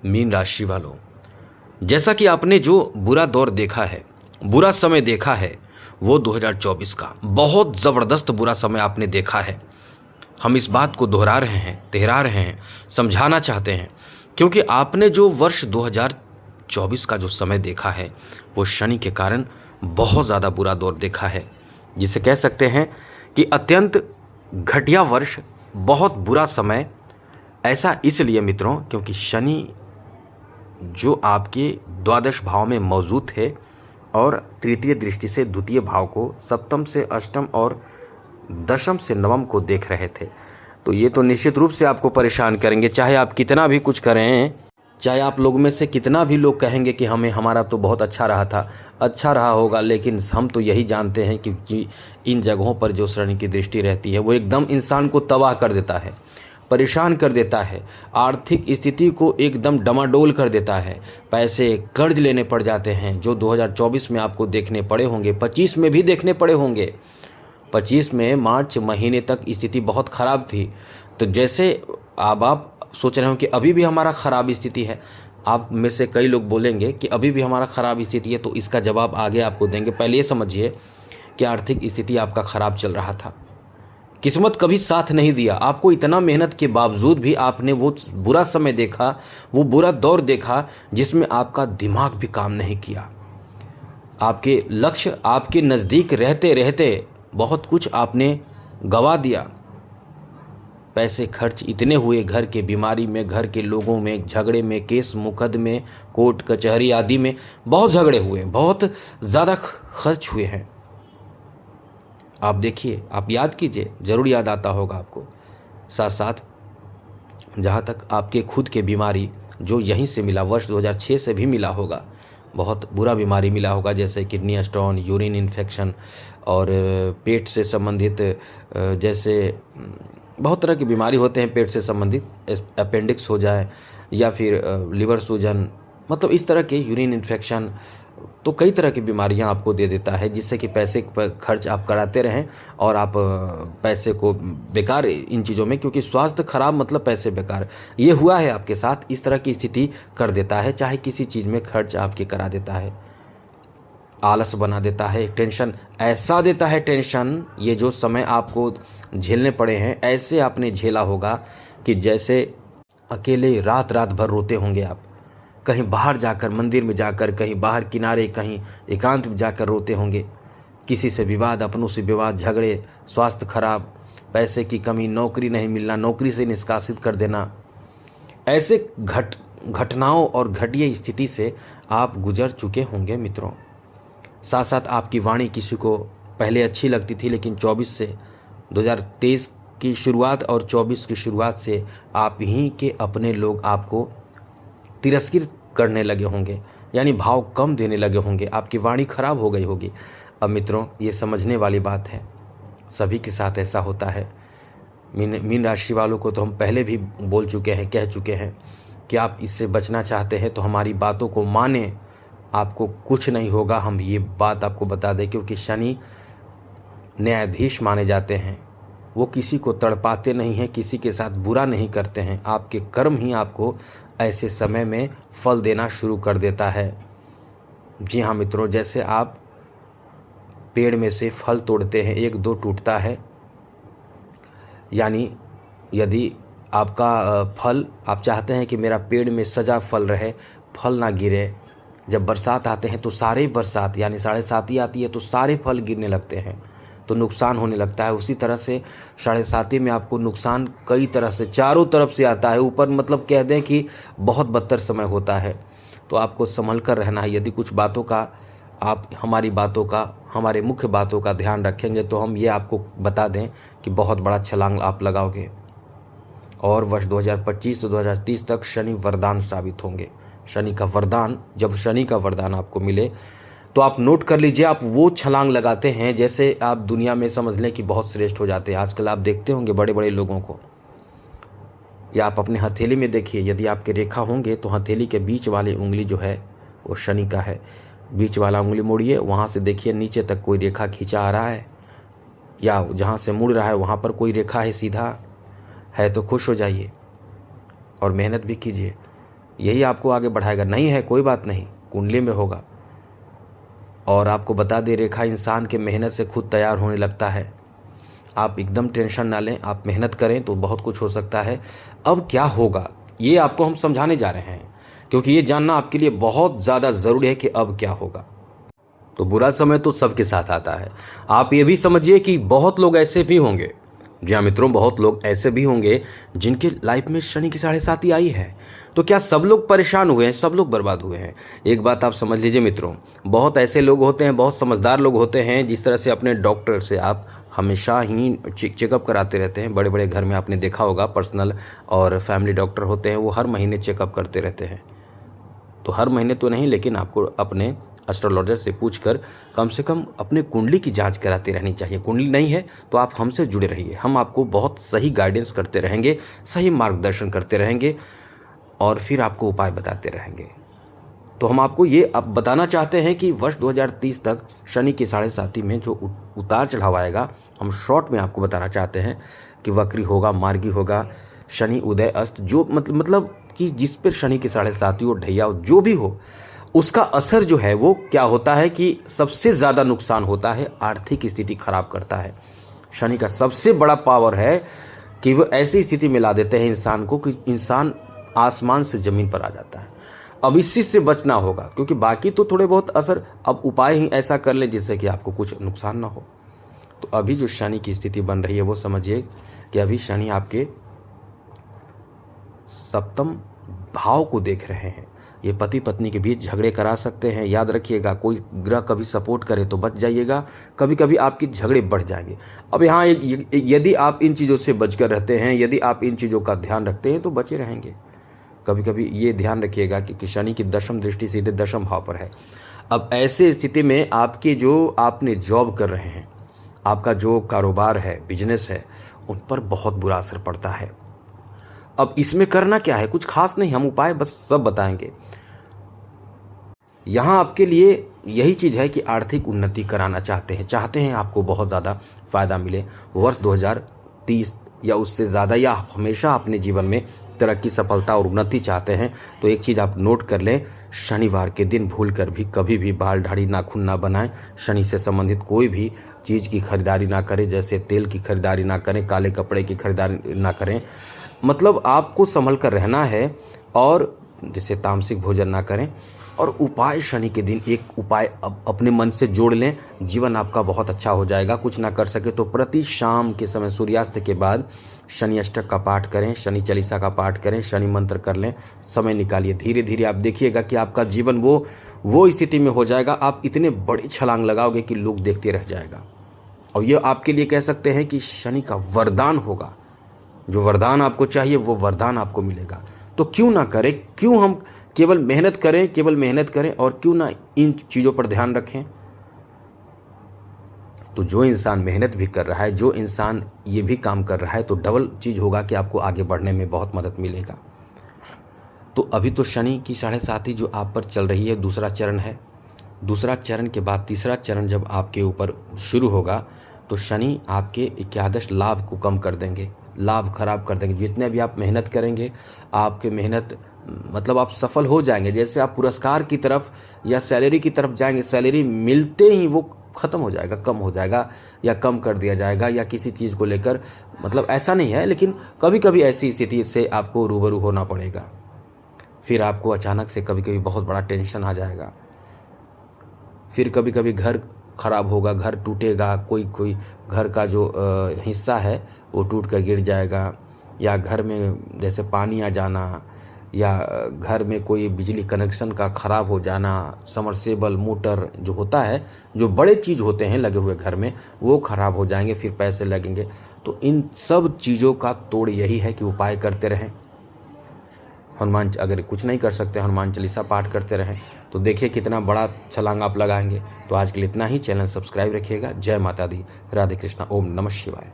Mean राशि वालों, जैसा कि आपने जो बुरा दौर देखा है, बुरा समय देखा है, वो 2024 का बहुत ज़बरदस्त बुरा समय आपने देखा है। हम इस बात को दोहरा रहे हैं, तिहरा रहे हैं, समझाना चाहते हैं, क्योंकि आपने जो वर्ष 2024 का जो समय देखा है वो शनि के कारण बहुत ज़्यादा बुरा दौर देखा है, जिसे कह सकते हैं कि अत्यंत घटिया वर्ष, बहुत बुरा समय। ऐसा इसलिए मित्रों क्योंकि शनि जो आपके द्वादश भाव में मौजूद थे और तृतीय दृष्टि से द्वितीय भाव को, सप्तम से अष्टम और दशम से नवम को देख रहे थे, तो ये तो निश्चित रूप से आपको परेशान करेंगे। चाहे आप कितना भी कुछ करें, चाहे आप लोगों में से कितना भी लोग कहेंगे कि हमारा तो बहुत अच्छा रहा था, अच्छा रहा होगा, लेकिन हम तो यही जानते हैं कि इन जगहों पर जो शनि की दृष्टि रहती है वो एकदम इंसान को तबाह कर देता है, परेशान कर देता है, आर्थिक स्थिति को एकदम डमाडोल कर देता है। पैसे कर्ज लेने पड़ जाते हैं, जो 2024 में आपको देखने पड़े होंगे, 25 में भी देखने पड़े होंगे। 25 में मार्च महीने तक स्थिति बहुत ख़राब थी। तो जैसे अब आप सोच रहे हो कि अभी भी हमारा ख़राब स्थिति है, आप में से कई लोग बोलेंगे कि अभी भी हमारा ख़राब स्थिति है, तो इसका जवाब आगे आपको देंगे। पहले ये समझिए कि आर्थिक स्थिति आपका ख़राब चल रहा था, किस्मत कभी साथ नहीं दिया आपको। इतना मेहनत के बावजूद भी आपने वो बुरा समय देखा, वो बुरा दौर देखा जिसमें आपका दिमाग भी काम नहीं किया। आपके लक्ष्य आपके नज़दीक रहते रहते बहुत कुछ आपने गंवा दिया। पैसे खर्च इतने हुए, घर के बीमारी में, घर के लोगों में, झगड़े में, केस मुकदमे, कोर्ट कचहरी आदि में बहुत झगड़े हुए, बहुत ज़्यादा खर्च हुए हैं। आप देखिए, आप याद कीजिए, ज़रूर याद आता होगा आपको। साथ साथ जहाँ तक आपके खुद के बीमारी जो यहीं से मिला, वर्ष 2006 से भी मिला होगा, बहुत बुरा बीमारी मिला होगा, जैसे किडनी स्टोन, यूरिन इन्फेक्शन और पेट से संबंधित जैसे बहुत तरह की बीमारी होते हैं पेट से संबंधित, अपेंडिक्स हो जाए या फिर लिवर सूजन, मतलब इस तरह के यूरिन इन्फेक्शन, तो कई तरह की बीमारियां आपको दे देता है, जिससे कि पैसे पर खर्च आप कराते रहें और आप पैसे को बेकार इन चीज़ों में, क्योंकि स्वास्थ्य खराब मतलब पैसे बेकार। ये हुआ है आपके साथ, इस तरह की स्थिति कर देता है, चाहे किसी चीज़ में खर्च आपके करा देता है, आलस बना देता है, टेंशन ऐसा देता है। टेंशन ये जो समय आपको झेलने पड़े हैं, ऐसे आपने झेला होगा कि जैसे अकेले रात रात भर रोते होंगे आप, कहीं बाहर जाकर, मंदिर में जाकर, कहीं बाहर किनारे, कहीं एकांत में जाकर रोते होंगे। किसी से विवाद, अपनों से विवाद, झगड़े, स्वास्थ्य खराब, पैसे की कमी, नौकरी नहीं मिलना, नौकरी से निष्कासित कर देना, ऐसे घटनाओं और घटिया स्थिति से आप गुजर चुके होंगे मित्रों। साथ साथ आपकी वाणी किसी को पहले अच्छी लगती थी, लेकिन 24 से 2023 की शुरुआत और 24 की शुरुआत से आप ही के अपने लोग आपको तिरस्कृत करने लगे होंगे, यानी भाव कम देने लगे होंगे, आपकी वाणी खराब हो गई होगी। अब मित्रों, ये समझने वाली बात है, सभी के साथ ऐसा होता है। मीन राशि वालों को तो हम पहले भी बोल चुके हैं, कह चुके हैं कि आप इससे बचना चाहते हैं तो हमारी बातों को माने, आपको कुछ नहीं होगा। हम ये बात आपको बता दें, क्योंकि शनि न्यायाधीश माने जाते हैं, वो किसी को तड़पाते नहीं हैं, किसी के साथ बुरा नहीं करते हैं। आपके कर्म ही आपको ऐसे समय में फल देना शुरू कर देता है। जी हाँ मित्रों, जैसे आप पेड़ में से फल तोड़ते हैं, एक दो टूटता है, यानी यदि आपका फल, आप चाहते हैं कि मेरा पेड़ में सजा फल रहे, फल ना गिरे। जब बरसात आते हैं तो सारे बरसात, यानी 7.5 आती है तो सारे फल गिरने लगते हैं, तो नुकसान होने लगता है। उसी तरह से 7.5 में आपको नुकसान कई तरह से, चारों तरफ से आता है ऊपर, मतलब कह दें कि बहुत बदतर समय होता है। तो आपको संभल कर रहना है। यदि कुछ बातों का आप हमारी बातों का, हमारे मुख्य बातों का ध्यान रखेंगे तो हम ये आपको बता दें कि बहुत बड़ा छलांग आप लगाओगे और वर्ष 2025 से 2030 तक शनि वरदान साबित होंगे। शनि का वरदान, जब शनि का वरदान आपको मिले तो आप नोट कर लीजिए, आप वो छलांग लगाते हैं जैसे आप दुनिया में समझ लें कि बहुत श्रेष्ठ हो जाते हैं। आजकल आप देखते होंगे बड़े बड़े लोगों को, या आप अपने हथेली में देखिए, यदि आपके रेखा होंगे तो हथेली के बीच वाली उंगली जो है वो शनि का है। बीच वाला उंगली मोड़िए, वहाँ से देखिए नीचे तक कोई रेखा खींचा आ रहा है, या जहाँ से मुड़ रहा है वहाँ पर कोई रेखा है सीधा है, तो खुश हो जाइए और मेहनत भी कीजिए। यही आपको आगे बढ़ाएगा। नहीं है कोई बात नहीं, कुंडली में होगा। और आपको बता दें, रेखा इंसान के मेहनत से खुद तैयार होने लगता है। आप एकदम टेंशन ना लें, आप मेहनत करें तो बहुत कुछ हो सकता है। अब क्या होगा ये आपको हम समझाने जा रहे हैं, क्योंकि ये जानना आपके लिए बहुत ज़्यादा ज़रूरी है कि अब क्या होगा। तो बुरा समय तो सबके साथ आता है। आप ये भी समझिए कि बहुत लोग ऐसे भी होंगे, जी हाँ मित्रों, बहुत लोग ऐसे भी होंगे जिनके लाइफ में शनि की 7.5 आई है। तो क्या सब लोग परेशान हुए हैं, सब लोग बर्बाद हुए हैं? एक बात आप समझ लीजिए मित्रों, बहुत ऐसे लोग होते हैं, बहुत समझदार लोग होते हैं, जिस तरह से अपने डॉक्टर से आप हमेशा ही चेकअप कराते रहते हैं। बड़े बड़े घर में आपने देखा होगा, पर्सनल और फैमिली डॉक्टर होते हैं, वो हर महीने चेकअप करते रहते हैं। तो हर महीने तो नहीं, लेकिन आपको अपने एस्ट्रोलॉजर से पूछकर कम से कम अपने कुंडली की जांच कराती रहनी चाहिए। कुंडली नहीं है तो आप हमसे जुड़े रहिए, हम आपको बहुत सही गाइडेंस करते रहेंगे, सही मार्गदर्शन करते रहेंगे और फिर आपको उपाय बताते रहेंगे। तो हम आपको ये अब बताना चाहते हैं कि वर्ष 2030 तक शनि की 7.5 में जो उतार चढ़ाव आएगा, हम शॉर्ट में आपको बताना चाहते हैं कि वक्री होगा, मार्गी होगा, शनि उदय अस्त, जो मतलब कि जिस पर शनि की 7.5 हो, ढैया जो भी हो, उसका असर जो है वो क्या होता है कि सबसे ज़्यादा नुकसान होता है, आर्थिक स्थिति खराब करता है। शनि का सबसे बड़ा पावर है कि वो ऐसी स्थिति में ला देते हैं इंसान को कि इंसान आसमान से ज़मीन पर आ जाता है। अब इस चीज़ से बचना होगा, क्योंकि बाकी तो थोड़े बहुत असर, अब उपाय ही ऐसा कर ले जिससे कि आपको कुछ नुकसान ना हो। तो अभी जो शनि की स्थिति बन रही है वो समझिए कि अभी शनि आपके सप्तम भाव को देख रहे हैं। ये पति पत्नी के बीच झगड़े करा सकते हैं। याद रखिएगा, कोई ग्रह कभी सपोर्ट करे तो बच जाइएगा, कभी कभी आपके झगड़े बढ़ जाएंगे। अब यहाँ यदि आप इन चीज़ों से बचकर रहते हैं, यदि आप इन चीज़ों का ध्यान रखते हैं तो बचे रहेंगे। कभी कभी ये ध्यान रखिएगा कि शनि की दशम दृष्टि सीधे दशम भाव पर है। अब ऐसे स्थिति में आपके जो आपने जॉब कर रहे हैं, आपका जो कारोबार है, बिजनेस है, उन पर बहुत बुरा असर पड़ता है। अब इसमें करना क्या है, कुछ खास नहीं, हम उपाय बस सब बताएंगे। यहाँ आपके लिए यही चीज़ है कि आर्थिक उन्नति कराना चाहते हैं आपको बहुत ज़्यादा फ़ायदा मिले वर्ष 2030 या उससे ज़्यादा, या हमेशा अपने जीवन में तरक्की, सफलता और उन्नति चाहते हैं। तो एक चीज़ आप नोट कर लें, शनिवार के दिन भूल कर भी कभी भी बाल दाढ़ी नाखून ना बनाएं। शनि से संबंधित कोई भी चीज़ की खरीदारी ना करें, जैसे तेल की खरीदारी ना करें, काले कपड़े की खरीदारी ना करें। मतलब आपको संभल कर रहना है, और जैसे तामसिक भोजन ना करें। और उपाय शनि के दिन एक उपाय अपने मन से जोड़ लें, जीवन आपका बहुत अच्छा हो जाएगा। कुछ ना कर सके तो प्रति शाम के समय सूर्यास्त के बाद शनि अष्टक का पाठ करें, शनि चालीसा का पाठ करें, शनि मंत्र कर लें, समय निकालिए। धीरे धीरे आप देखिएगा कि आपका जीवन वो स्थिति में हो जाएगा, आप इतने बड़े छलांग लगाओगे कि लोग देखते रह जाएगा। और ये आपके लिए कह सकते हैं कि शनि का वरदान होगा। जो वरदान आपको चाहिए वो वरदान आपको मिलेगा। तो क्यों ना करें, क्यों हम केवल मेहनत करें और क्यों ना इन चीज़ों पर ध्यान रखें। तो जो इंसान मेहनत भी कर रहा है, जो इंसान ये भी काम कर रहा है, तो डबल चीज़ होगा कि आपको आगे बढ़ने में बहुत मदद मिलेगा। तो अभी तो शनि की 7.5 जो आप पर चल रही है, दूसरा चरण है। दूसरा चरण के बाद तीसरा चरण जब आपके ऊपर शुरू होगा तो शनि आपके एकादश लाभ को कम कर देंगे, लाभ खराब कर देंगे। जितने भी आप मेहनत करेंगे, आपके मेहनत मतलब आप सफल हो जाएंगे। जैसे आप पुरस्कार की तरफ या सैलरी की तरफ जाएंगे, सैलरी मिलते ही वो ख़त्म हो जाएगा, कम हो जाएगा या कम कर दिया जाएगा, या किसी चीज़ को लेकर, मतलब ऐसा नहीं है, लेकिन कभी कभी ऐसी स्थिति से आपको रूबरू होना पड़ेगा। फिर आपको अचानक से कभी कभी बहुत बड़ा टेंशन आ जाएगा। फिर कभी कभी घर खराब होगा, घर टूटेगा, कोई घर का जो हिस्सा है वो टूट कर गिर जाएगा, या घर में जैसे पानी आ जाना, या घर में कोई बिजली कनेक्शन का ख़राब हो जाना, समरसेबल मोटर जो होता है, जो बड़े चीज़ होते हैं लगे हुए घर में, वो ख़राब हो जाएंगे, फिर पैसे लगेंगे। तो इन सब चीज़ों का तोड़ यही है कि उपाय करते रहें। हनुमान, अगर कुछ नहीं कर सकते, हनुमान चालीसा पाठ करते रहें, तो देखिए कितना बड़ा छलांग आप लगाएंगे। तो आज के लिए इतना ही। चैनल सब्सक्राइब रखिएगा। जय माता दी, राधे कृष्णा, ओम नमः शिवाय।